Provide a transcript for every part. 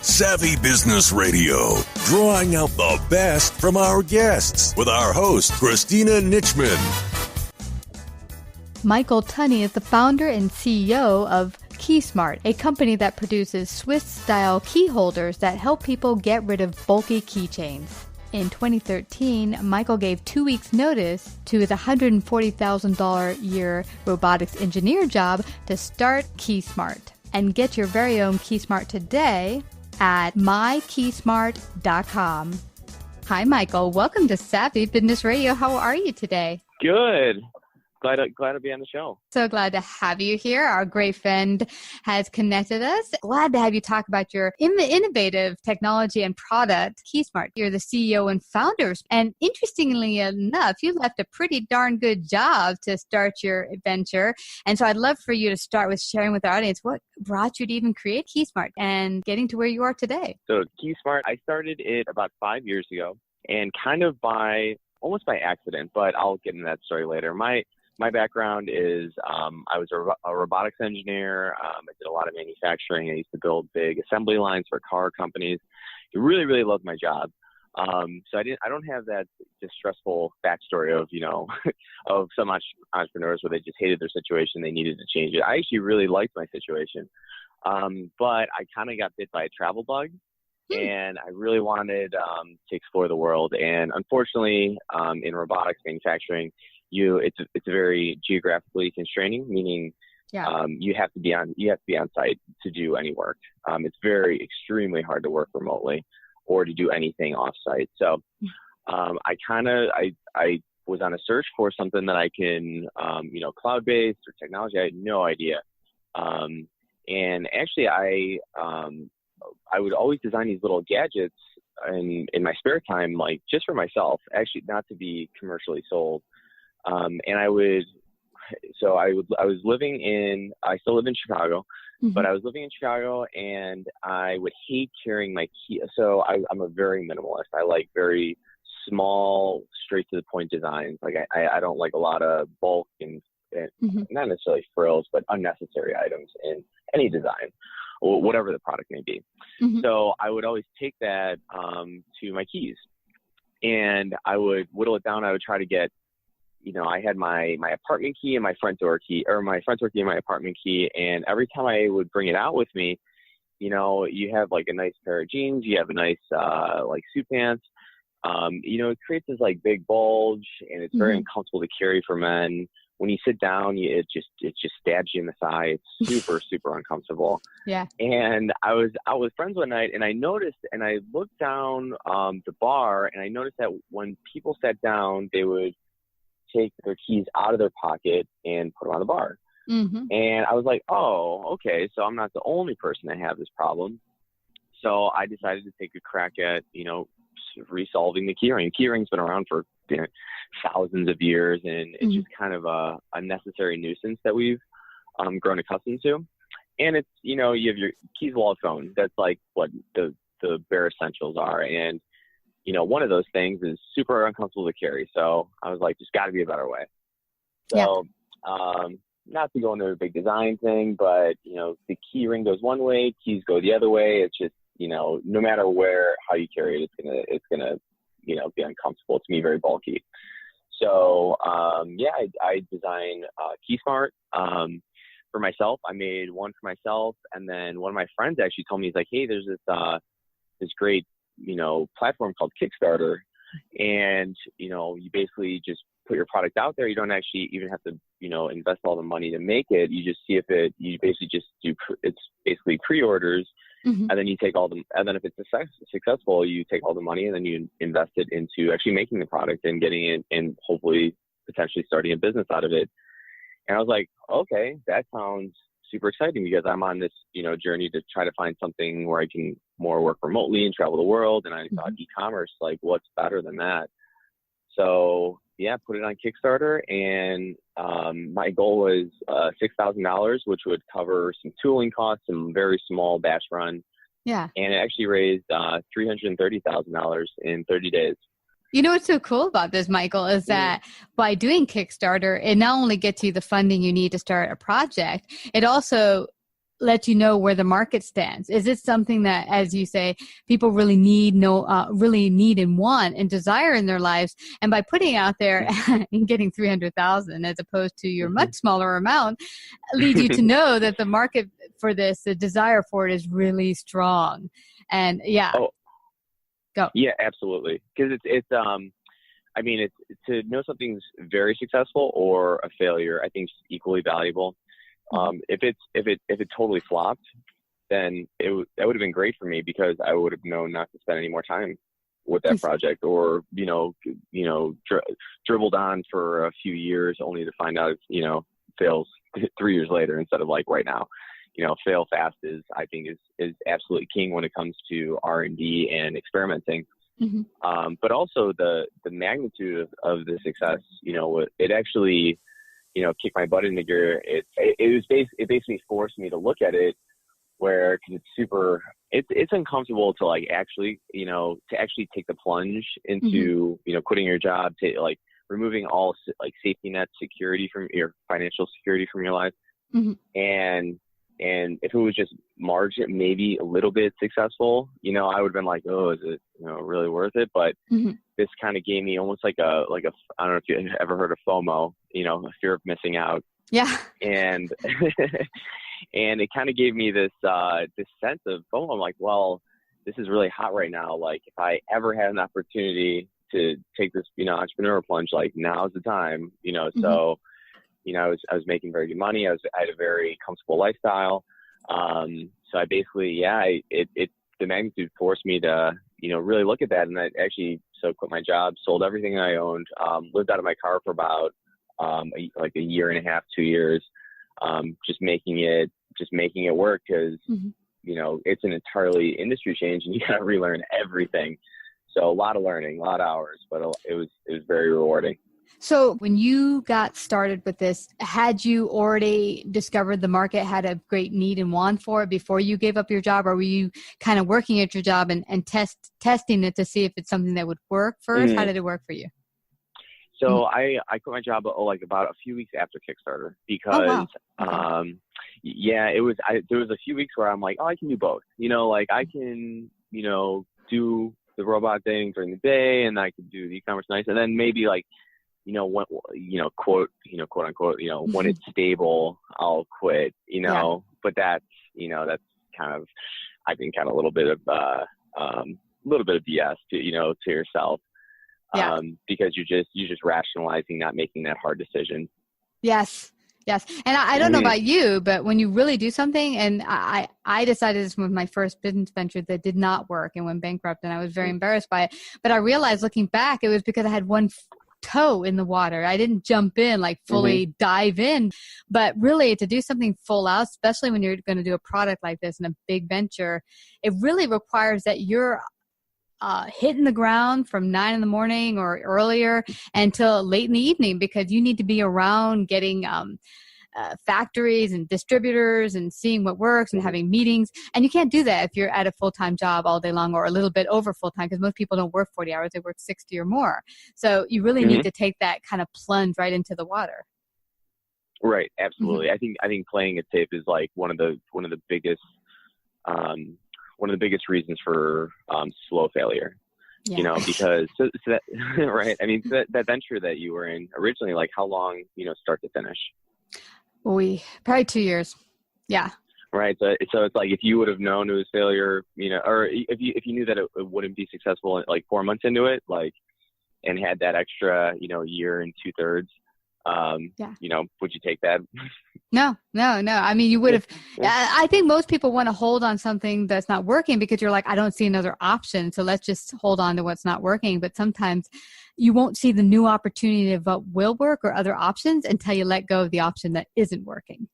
Savvy Business Radio, drawing out the best from our guests with our host, Christina Nichman. Michael Tunney is the founder and CEO of KeySmart, a company that produces Swiss-style key holders that help people get rid of bulky keychains. In 2013, Michael gave 2 weeks' notice to his $140,000 a year robotics engineer job to start KeySmart. And get your very own KeySmart today at mykeysmart.com. Hi, Michael. Welcome to Savvy Business Radio. How are you today? Good. Glad to be on the show. So glad to have you here. Our great friend has connected us. Glad to have you talk about your innovative technology and product, KeySmart. You're the CEO and founder. And interestingly enough, you left a pretty darn good job to start your adventure. And so I'd love for you to start with sharing with our audience what brought you to even create KeySmart and getting to where you are today. So KeySmart, I started it about 5 years ago, and kind of almost by accident, but I'll get into that story later. My background is I was a robotics engineer. I did a lot of manufacturing. I used to build big assembly lines for car companies. I really, really loved my job. So I don't have that distressful backstory of, of some entrepreneurs where they just hated their situation. They needed to change it. I actually really liked my situation. But I kind of got bit by a travel bug, and I really wanted to explore the world. And unfortunately, in robotics manufacturing, it's very geographically constraining, meaning you have to be on site to do any work. It's very extremely hard to work remotely or to do anything off site. So I was on a search for something that I can cloud-based or technology. I had no idea. And actually I would always design these little gadgets in my spare time, like just for myself, actually not to be commercially sold. And I still live in Chicago, but I was living in Chicago, and I would hate carrying my key. So I'm a very minimalist. I like very small, straight to the point designs. Like I don't like a lot of bulk and not necessarily frills, but unnecessary items in any design, or whatever the product may be. So I would always take that to my keys, and I would whittle it down. I would try to get, I had my apartment key and my front door key, or my front door key and my apartment key. And every time I would bring it out with me, you have like a nice pair of jeans, you have a nice, like suit pants. It creates this like big bulge, and it's very uncomfortable to carry for men. When you sit down, it just stabs you in the thigh. It's super, super uncomfortable. Yeah. And I was out with friends one night, and I noticed, and I looked down the bar, and I noticed that when people sat down, they would take their keys out of their pocket and put them on the bar. And I was like, oh, okay, so I'm not the only person that have this problem. So I decided to take a crack at, resolving the keyring. Keyring's been around for thousands of years, and it's just kind of a necessary nuisance that we've grown accustomed to. And it's, you have your keys, wallet, phone. That's like what the bare essentials are. And one of those things is super uncomfortable to carry. So I was like, there's got to be a better way. So, not to go into a big design thing, but, the key ring goes one way, keys go the other way. It's just, no matter how you carry it, it's gonna, be uncomfortable. To me, very bulky. So, I designed KeySmart for myself. I made one for myself. And then one of my friends actually told me, he's like, hey, there's this great, platform called Kickstarter, and you basically just put your product out there. You don't actually even have to invest all the money to make it. You just see if you basically just do it's basically pre-orders, and then you take and then if it's successful, you take all the money and then you invest it into actually making the product and getting it, and hopefully potentially starting a business out of it. And I was like, okay, that sounds super exciting, because I'm on this, journey to try to find something where I can more work remotely and travel the world. And I thought e-commerce, like, what's better than that? So put it on Kickstarter, and my goal was $6,000, which would cover some tooling costs, some very small batch run. Yeah. And it actually raised $330,000 in 30 days. You know what's so cool about this, Michael, is that by doing Kickstarter, it not only gets you the funding you need to start a project, it also let you know where the market stands? Is it something that, as you say, people really need and want and desire in their lives? And by putting out there and getting 300,000 as opposed to your much smaller amount, leads you to know that the market for this, the desire for it, is really strong. And go. Yeah, absolutely. Because it's to know something's very successful or a failure, I think is equally valuable. If it totally flopped, then that would have been great for me, because I would have known not to spend any more time with that project, or dribbled on for a few years only to find out fails 3 years later instead of like right now. Fail fast I think is absolutely king when it comes to R&D and experimenting. But also the magnitude of the success, it actually kicked my butt into gear. It basically forced me to look at it where, cause it's uncomfortable to actually take the plunge into, quitting your job, to removing all safety net security from your financial security from your life. And if it was just margin, maybe a little bit successful, I would have been like, oh, is it, really worth it? But this kind of gave me almost like a, I don't know if you ever heard of FOMO, a fear of missing out. Yeah. And, and it kind of gave me this sense of FOMO. I'm like, well, this is really hot right now. Like, if I ever had an opportunity to take this, entrepreneurial plunge, now's the time, so, I was making very good money. I had a very comfortable lifestyle. So I basically, the magnitude forced me to, really look at that. And I actually, quit my job, sold everything I owned, lived out of my car for about, a year and a half, 2 years, just making it work. Cause, it's an entirely industry change and you got to relearn everything. So a lot of learning, a lot of hours, but it was very rewarding. So when you got started with this, had you already discovered the market had a great need and want for it before you gave up your job? Or were you kind of working at your job and testing it to see if it's something that would work first? How did it work for you? So I quit my job about a few weeks after Kickstarter, because there was a few weeks where I'm like, oh, I can do both. I can, do the robot thing during the day, and I can do the e-commerce nights, and then maybe when, quote unquote, when it's stable, I'll quit, but that's kind of, I think, kind of a little bit of BS to yourself. Because you're just rationalizing not making that hard decision. Yes. And I don't know about you, but when you really do something, and I decided this was my first business venture that did not work and went bankrupt, and I was very embarrassed by it. But I realized looking back, it was because I had one toe in the water. I didn't jump in, fully dive in, but really to do something full out, especially when you're going to do a product like this in a big venture, it really requires that you're hitting the ground from 9 in the morning or earlier until late in the evening, because you need to be around getting factories and distributors and seeing what works and having meetings. And you can't do that if you're at a full-time job all day long, or a little bit over full-time, because most people don't work 40 hours, they work 60 or more. So you really need to take that kind of plunge right into the water. Right. Absolutely. I think playing it safe is one of the biggest reasons for slow failure. Because so that, right. I mean, that venture that you were in originally, how long, start to finish? Probably 2 years. Yeah. Right. So it's if you would have known it was failure, or if you knew that it wouldn't be successful 4 months into it, and had that extra, year and 2/3, would you take that? No. I mean, you would have, I think most people want to hold on something that's not working because you're I don't see another option. So let's just hold on to what's not working. But sometimes you won't see the new opportunity of what will work or other options until you let go of the option that isn't working.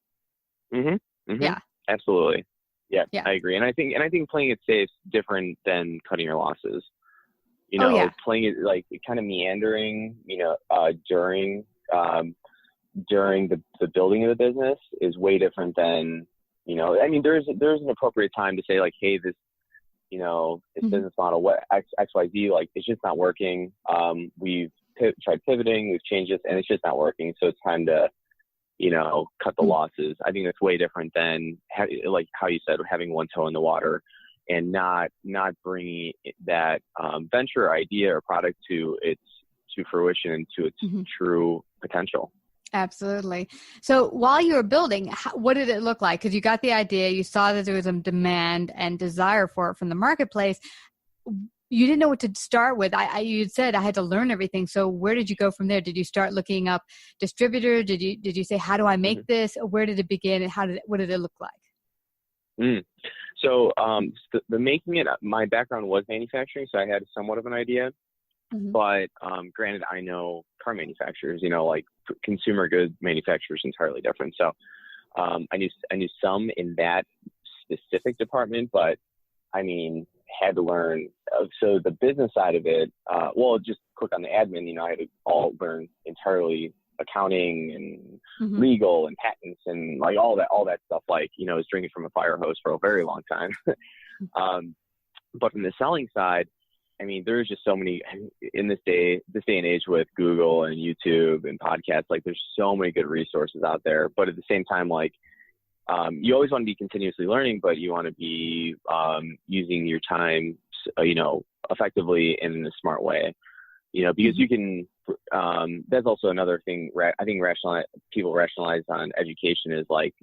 Yeah, absolutely. Yeah, I agree. And I think playing it safe is different than cutting your losses. Playing it kind of meandering, during the building of the business is way different than, there's an appropriate time to say hey, this, this business model, what XYZ, it's just not working. We've tried pivoting, we've changed this, and it's just not working. So it's time to, cut the losses. I think that's way different than like how you said, having one toe in the water and not bringing that venture idea or product to fruition and to its true potential. Absolutely. So while you were building, what did it look like? Because you got the idea, you saw that there was some demand and desire for it from the marketplace. You didn't know what to start with. You said I had to learn everything. So where did you go from there? Did you start looking up distributors? Did you say, how do I make this? Where did it begin? And what did it look like? So the making it, my background was manufacturing, so I had somewhat of an idea. But granted, I know car manufacturers, like consumer goods manufacturers, entirely different. So I knew some in that specific department, but I mean, had to learn. So the business side of it, just quick on the admin, I had to all learn entirely accounting and legal and patents and like all that stuff. Like, I was drinking from a fire hose for a very long time. But from the selling side, I mean, there's just so many in this day and age with Google and YouTube and podcasts, like there's so many good resources out there. But at the same time, like, you always want to be continuously learning, but you want to be using your time, effectively and in a smart way, because you can, that's also another thing. I think people rationalize on education is like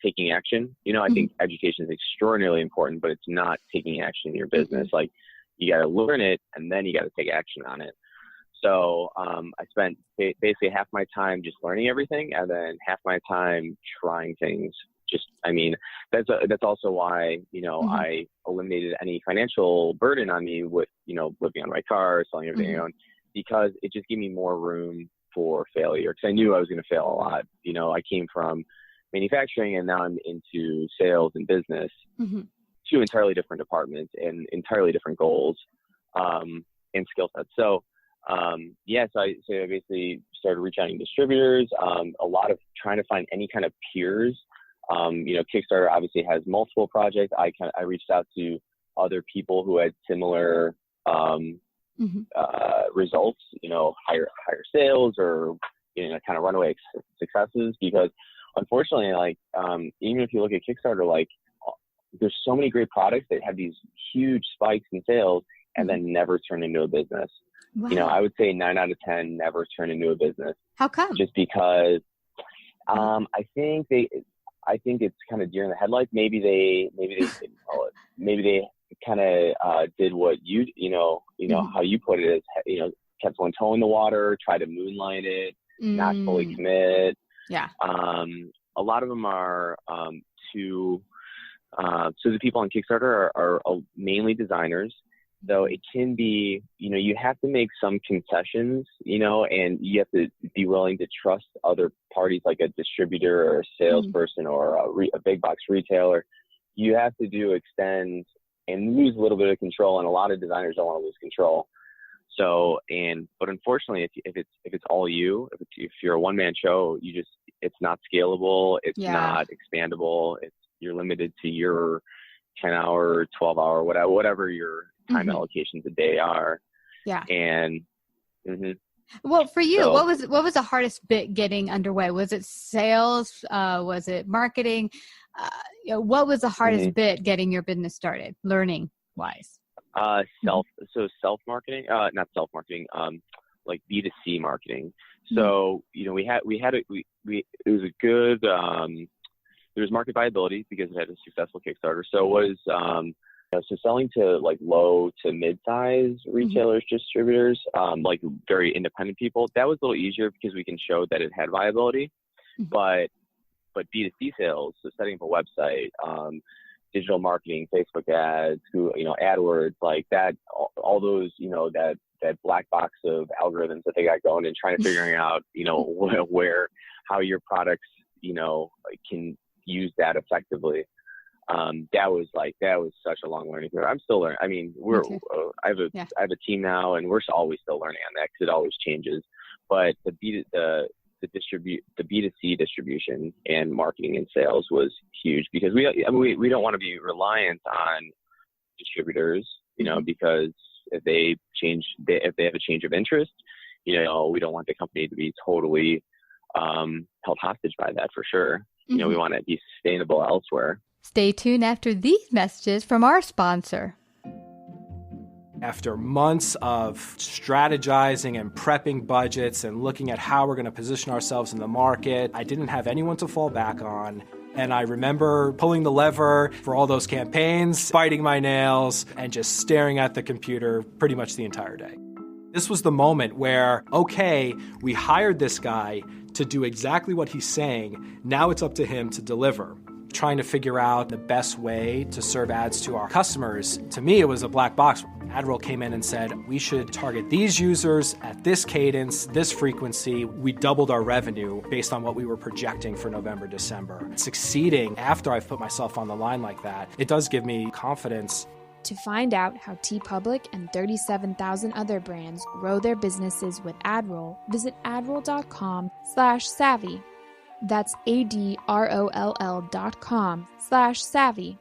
taking action. I think education is extraordinarily important, but it's not taking action in your business. Like, you got to learn it and then you got to take action on it. So I spent basically half my time just learning everything and then half my time trying things. That's also why, I eliminated any financial burden on me with, living on my car, selling everything I own, because it just gave me more room for failure. Because I knew I was going to fail a lot. I came from manufacturing and now I'm into sales and business. Two entirely different departments and entirely different goals and skill sets. So so I basically started reaching out to distributors, a lot of trying to find any kind of peers. Kickstarter obviously has multiple projects. I reached out to other people who had similar results, higher sales or kind of runaway successes, because unfortunately, like even if you look at Kickstarter, like there's so many great products that have these huge spikes in sales and then never turn into a business. Wow. I would say 9 out of 10 never turn into a business. How come? Just because I think it's kind of deer in the headlights. Maybe they kind of did what how you put it is, kept one toe in the water, try to moonlight it, not fully commit. Yeah. A lot of them are so the people on Kickstarter are mainly designers, though it can be, you have to make some concessions, and you have to be willing to trust other parties like a distributor or a salesperson or a big box retailer. You have to extend and lose a little bit of control, and a lot of designers don't want to lose control. So, but unfortunately, if it's all you, if you're a one-man show, it's not scalable, it's not expandable, you're limited to your 10-hour, 12-hour, whatever your time allocations a day are. Yeah. And well, for you, what was the hardest bit getting underway? Was it sales? Was it marketing? What was the hardest bit getting your business started, learning wise? Self-marketing, not self-marketing, like B2C marketing. So, it was a good, there was market viability because it had a successful Kickstarter. So it was, so selling to like low to mid-size retailers, distributors, like very independent people, that was a little easier because we can show that it had viability. But B2C sales, so setting up a website, digital marketing, Facebook ads, AdWords, like that, all those, that black box of algorithms that they got going and trying to figuring out, how your products, can use that effectively. That was such a long learning curve. I'm still learning. I mean, I have a team now, and we're always still learning on that because it always changes. But the B2C distribution and marketing and sales was huge because we don't want to be reliant on distributors, because if they have a change of interest, we don't want the company to be totally held hostage by that for sure. Mm-hmm. We want to be sustainable elsewhere. Stay tuned after these messages from our sponsor. After months of strategizing and prepping budgets and looking at how we're going to position ourselves in the market, I didn't have anyone to fall back on. And I remember pulling the lever for all those campaigns, biting my nails, and just staring at the computer pretty much the entire day. This was the moment where, okay, we hired this guy to do exactly what he's saying. Now it's up to him to deliver. Trying to figure out the best way to serve ads to our customers. To me, it was a black box. AdRoll came in and said, we should target these users at this cadence, this frequency. We doubled our revenue based on what we were projecting for November, December. Succeeding after I've put myself on the line like that, it does give me confidence. To find out how TeePublic and 37,000 other brands grow their businesses with AdRoll, visit adroll.com/savvy. That's ADROLL.com/savvy.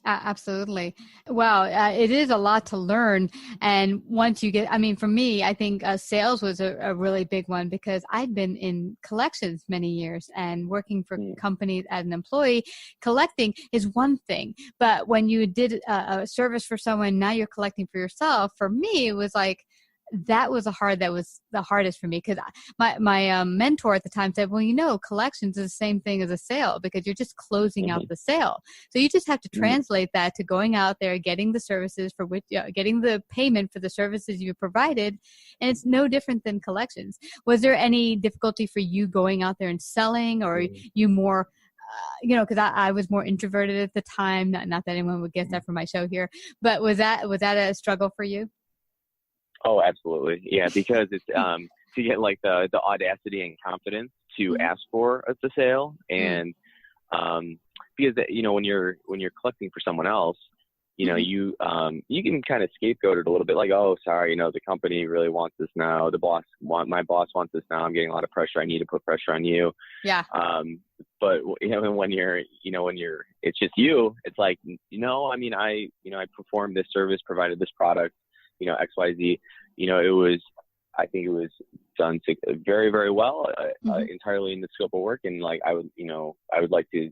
Absolutely. Wow. It is a lot to learn. And once you get, for me, I think sales was a really big one because I'd been in collections many years and working for companies as an employee. Collecting is one thing, but when you did a service for someone, now you're collecting for yourself. For me, it was like, that was the hardest for me because my mentor at the time said, well, collections is the same thing as a sale because you're just closing out the sale. So you just have to translate that to going out there, getting the services for which, getting the payment for the services you provided. And it's no different than collections. Was there any difficulty for you going out there and selling, or you more, because I was more introverted at the time, not that anyone would guess that from my show here, but was that a struggle for you? Oh, absolutely. Yeah, because it's to get like the audacity and confidence to ask for the sale, and because when you're collecting for someone else, you can kind of scapegoat it a little bit, like, oh, sorry, the company really wants this now. My boss wants this now. I'm getting a lot of pressure. I need to put pressure on you. Yeah. But when you're it's just you. It's like I performed this service, provided this product. XYZ, I think it was done very, very well, entirely in the scope of work. And like, I would like to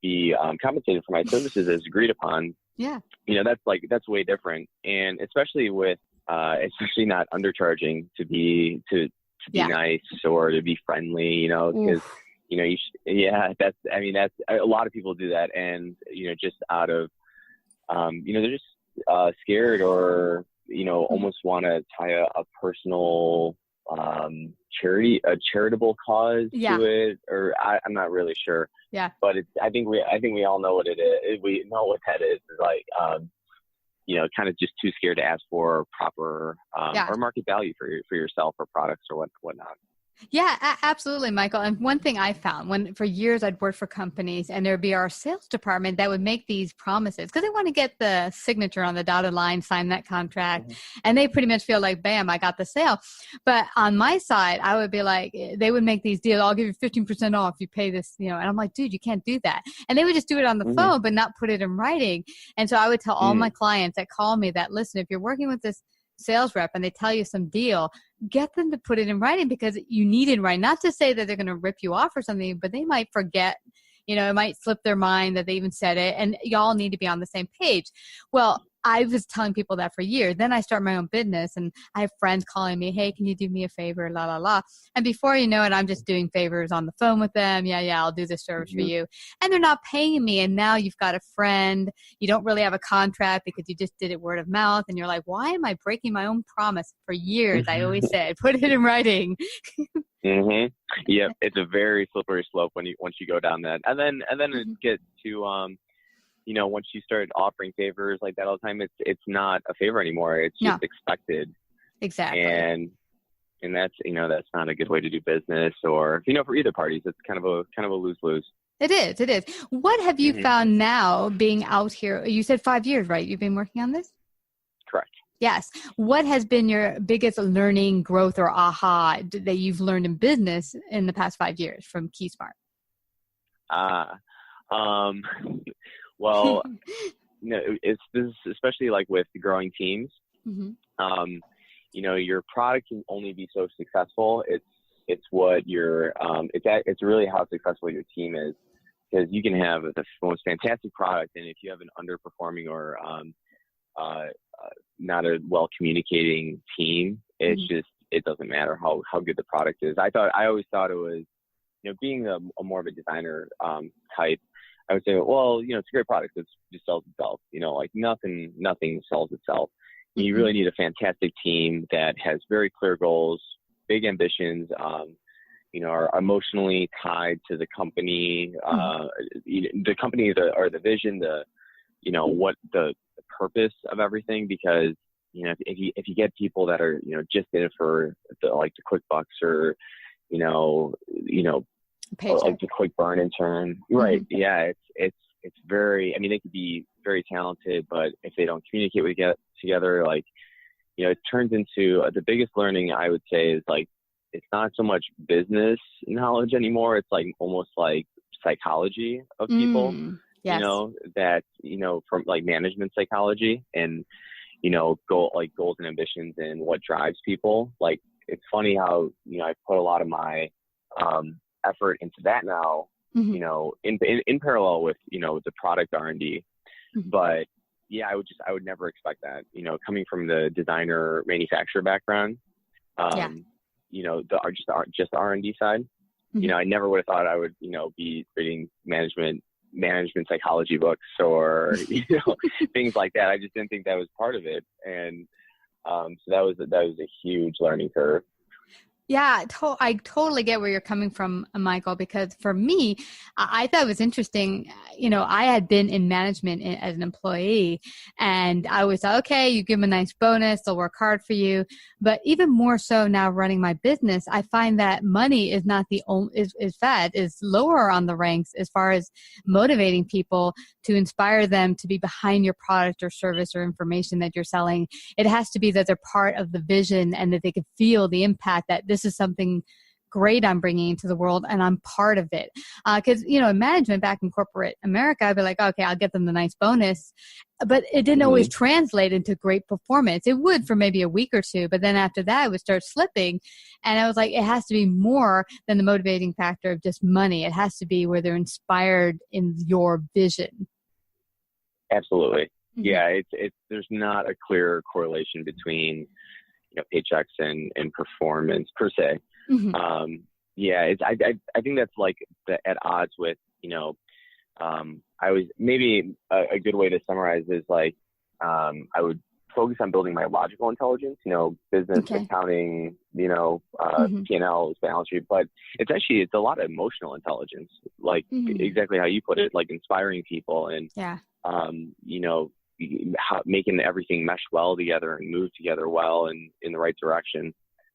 be compensated for my services as agreed upon. Yeah. That's way different. And especially with, especially not undercharging to be nice or to be friendly, because, that's a lot of people do that. And, just out of, they're just scared or, almost want to tie a personal charitable cause to it, or I'm not really sure. Yeah. But I think we all know what it is. We know what that is. It's like kind of just too scared to ask for proper or market value for yourself or products or whatnot. Yeah, absolutely, Michael. And one thing I found for years I'd worked for companies and there'd be our sales department that would make these promises because they want to get the signature on the dotted line, sign that contract. And they pretty much feel like, bam, I got the sale. But on my side, I would be like, they would make these deals. I'll give you 15% off if you pay this, and I'm like, dude, you can't do that. And they would just do it on the phone, but not put it in writing. And so I would tell all my clients that call me that, listen, if you're working with this sales rep and they tell you some deal, get them to put it in writing because you need it in writing. Not to say that they're going to rip you off or something, but they might forget, it might slip their mind that they even said it, and y'all need to be on the same page. Well, I was telling people that for years. Then I start my own business and I have friends calling me, hey, can you do me a favor? La, la, la. And before you know it, I'm just doing favors on the phone with them. Yeah, I'll do this service for you. And they're not paying me. And now you've got a friend. You don't really have a contract because you just did it word of mouth. And you're like, why am I breaking my own promise? For years, I always said, put it in writing. Yep. It's a very slippery slope once you go down that. And then it gets to, once you start offering favors like that all the time, it's not a favor anymore. It's just expected. Exactly. And that's, that's not a good way to do business or, for either parties. It's kind of a lose-lose. It is. What have you found now being out here? You said 5 years, right? You've been working on this? Correct. Yes. What has been your biggest learning, growth, or aha that you've learned in business in the past 5 years from KeySmart? Well, it's this, especially like with growing teams. Your product can only be so successful. It's It's what it's really how successful your team is, because you can have the most fantastic product, and if you have an underperforming or not a well communicating team, it's just, it doesn't matter how good the product is. I always thought it was, being a more of a designer type, I would say, well, it's a great product. It just sells itself. Like nothing sells itself. You really need a fantastic team that has very clear goals, big ambitions, are emotionally tied to the company, the company, or the vision, what the purpose of everything. Because if you get people that are just in it for the quick bucks, or paycheck, like the quick burn in turn, right? Yeah, it's very. I mean, they could be very talented, but if they don't communicate together, it turns into the biggest learning, I would say, is it's not so much business knowledge anymore. It's almost like psychology of people. Yes. That from management psychology, and goals and ambitions, and what drives people. It's funny how I put a lot of my effort into that now, in parallel with the product R&D. But yeah, I would never expect that, coming from the designer manufacturer background, just the R&D side. I never would have thought I would be reading management psychology books, or things like that. I just didn't think that was part of it, and so that was a huge learning curve. Yeah, I totally get where you're coming from, Michael, because for me, I thought it was interesting. I had been in management as an employee, and I always thought, okay, you give them a nice bonus, they'll work hard for you. But even more so now running my business, I find that money is not the only, is lower on the ranks as far as motivating people to inspire them to be behind your product or service or information that you're selling. It has to be that they're part of the vision, and that they can feel the impact that this is something great I'm bringing into the world, and I'm part of it. Because, in management back in corporate America, I'd be like, okay, I'll get them the nice bonus. But it didn't always translate into great performance. It would for maybe a week or two, but then after that, it would start slipping. And I was like, it has to be more than the motivating factor of just money. It has to be where they're inspired in your vision. Absolutely. Yeah, there's not a clear correlation between paychecks and performance per se. I think that's at odds with I was maybe a good way to summarize is I would focus on building my logical intelligence, business, accounting, P&L, balance sheet, but it's a lot of emotional intelligence, exactly how you put it, inspiring people, and making everything mesh well together and move together well and in the right direction.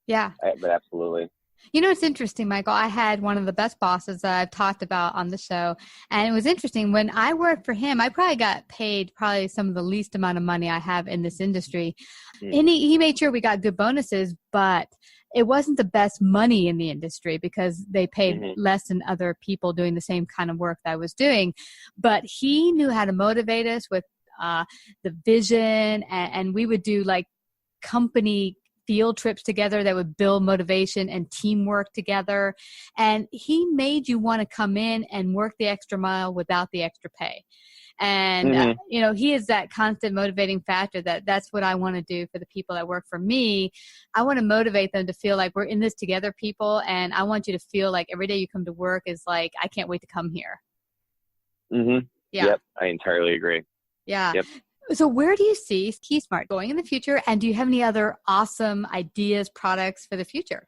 Yeah. But absolutely. It's interesting, Michael. I had one of the best bosses that I've talked about on the show. And it was interesting. When I worked for him, I probably got paid some of the least amount of money I have in this industry. And he made sure we got good bonuses, but it wasn't the best money in the industry because they paid less than other people doing the same kind of work that I was doing. But he knew how to motivate us with the vision, and we would do company field trips together that would build motivation and teamwork together. And he made you want to come in and work the extra mile without the extra pay. And, he is that constant motivating factor that's what I want to do for the people that work for me. I want to motivate them to feel like we're in this together, people. And I want you to feel like every day you come to work is I can't wait to come here. Yeah. Yep. I entirely agree. Yeah. Yep. So where do you see KeySmart going in the future? And do you have any other awesome ideas, products for the future?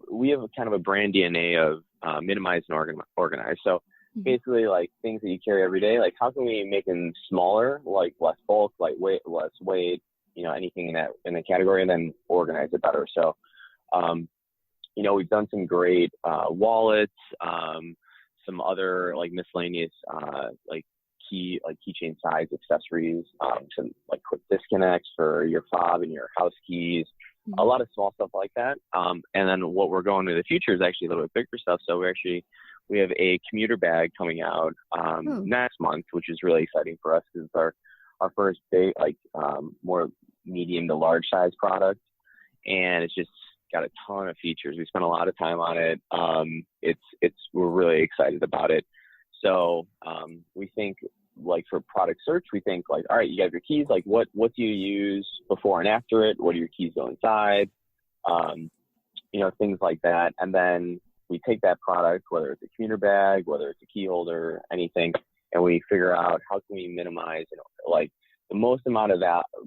We have kind of a brand DNA of minimize and organize. So basically things that you carry every day, how can we make them smaller, less bulk, lightweight, less weight, anything in the category, and then organize it better. So, we've done some great wallets, some other miscellaneous keychain size accessories, some quick disconnects for your fob and your house keys, a lot of small stuff like that. And then what we're going to the future is actually a little bit bigger stuff. So we have a commuter bag coming out next month, which is really exciting for us because it's our first big, more medium to large size product. And it's just got a ton of features. We spent a lot of time on it. We're really excited about it. So we think, like, for product search, we think, like, all right, you have your keys. Like, what do you use before and after it? What do your keys go inside? Things like that. And then we take that product, whether it's a commuter bag, whether it's a key holder, anything, and we figure out how can we minimize, like, the most amount of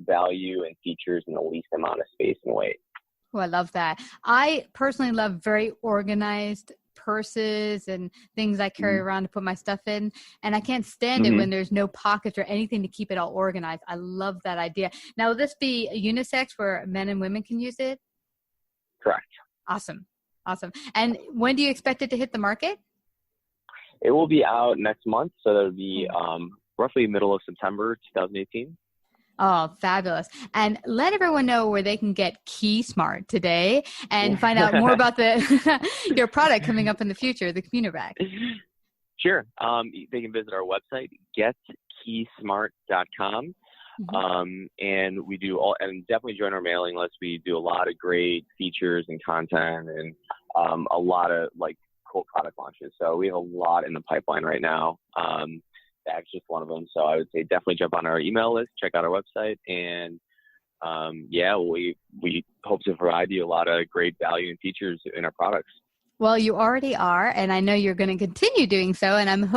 value and features in the least amount of space and weight. Oh, I love that. I personally love very organized purses and things I carry around to put my stuff in. And I can't stand it when there's no pockets or anything to keep it all organized. I love that idea. Now, will this be unisex where men and women can use it? Correct. Awesome. And when do you expect it to hit the market? It will be out next month. So that'll be roughly middle of September 2018. Oh, fabulous. And let everyone know where they can get KeySmart today and find out more about your product coming up in the future, the commuter bag. Sure. They can visit our website, getkeysmart.com. And we do and definitely join our mailing list. We do a lot of great features and content and a lot of, like, cool product launches. So we have a lot in the pipeline right now. That's just one of them. So I would say definitely jump on our email list, check out our website, and we hope to provide you a lot of great value and features in our products. Well, you already are, and I know you're going to continue doing so. And I'm not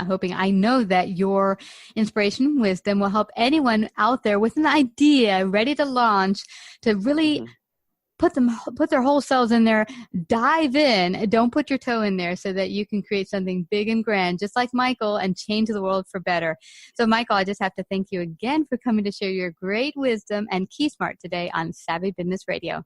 hoping, I know that your inspiration and wisdom will help anyone out there with an idea ready to launch to really put their whole selves in there, dive in, don't put your toe in there so that you can create something big and grand, just like Michael, and change the world for better. So, Michael, I just have to thank you again for coming to share your great wisdom and KeySmart today on Savvy Business Radio.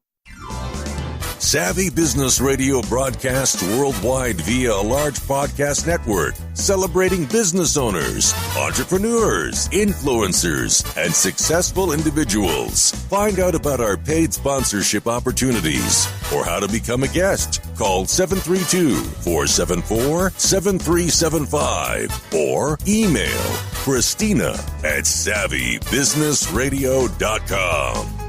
Savvy Business Radio broadcasts worldwide via a large podcast network, celebrating business owners, entrepreneurs, influencers, and successful individuals. Find out about our paid sponsorship opportunities or how to become a guest. Call 732-474-7375 or email Christina@savvybusinessradio.com.